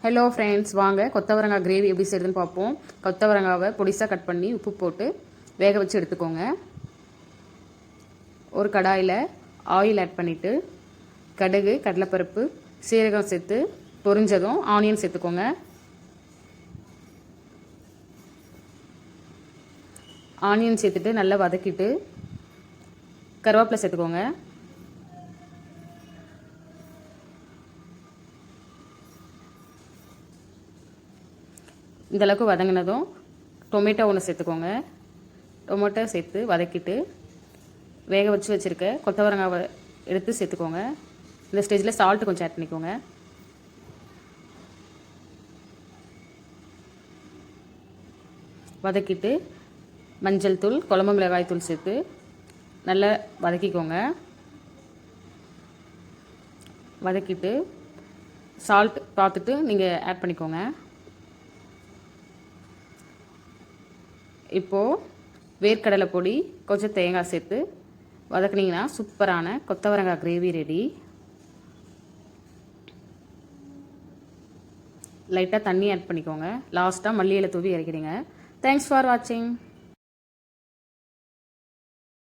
Hello friends, வாங்க கொத்தவரங்காய் gravy எப்படி செய்யுதுன்னு பார்ப்போம். கொத்தவரங்காவை பொடிசாக கட் பண்ணி உப்பு போட்டு வேக வச்சு எடுத்துக்கோங்க. ஒரு கடாயில் ஆயில் ஆட் பண்ணிவிட்டு கடுகு, கடலைப்பருப்பு, சீரகம் சேர்த்து பொரிஞ்சதும் ஆனியன் சேர்த்துக்கோங்க. ஆனியன் சேர்த்துட்டு நல்லா வதக்கிட்டு கருவேப்பிலை சேர்த்துக்கோங்க. இந்தளவுக்கு வதங்கினதும் டொமேட்டோ ஒன்று சேர்த்துக்கோங்க. டொமேட்டோ சேர்த்து வதக்கிட்டு வேக வச்சு வச்சுருக்க கொத்தவரங்காவை எடுத்து சேர்த்துக்கோங்க. இந்த ஸ்டேஜில் சால்ட்டு கொஞ்சம் ஆட் பண்ணிக்கோங்க. வதக்கிட்டு மஞ்சள் தூள், குழம்பு மிளகாய் தூள் சேர்த்து நல்லா வதக்கிக்கோங்க. வதக்கிட்டு சால்ட் பார்த்துட்டு நீங்கள் ஆட் பண்ணிக்கோங்க. இப்போது வேர்க்கடலை பொடி, கொஞ்சம் தேங்காய் சேர்த்து வதக்குனிங்கன்னா சூப்பரான கொத்தவரங்காய் கிரேவி ரெடி. லைட்டாக தண்ணி ஆட் பண்ணிக்கோங்க. லாஸ்ட்டாக மல்லி இலை தூவி இறக்கிடுங்க. தேங்க்ஸ் ஃபார் வாட்சிங்.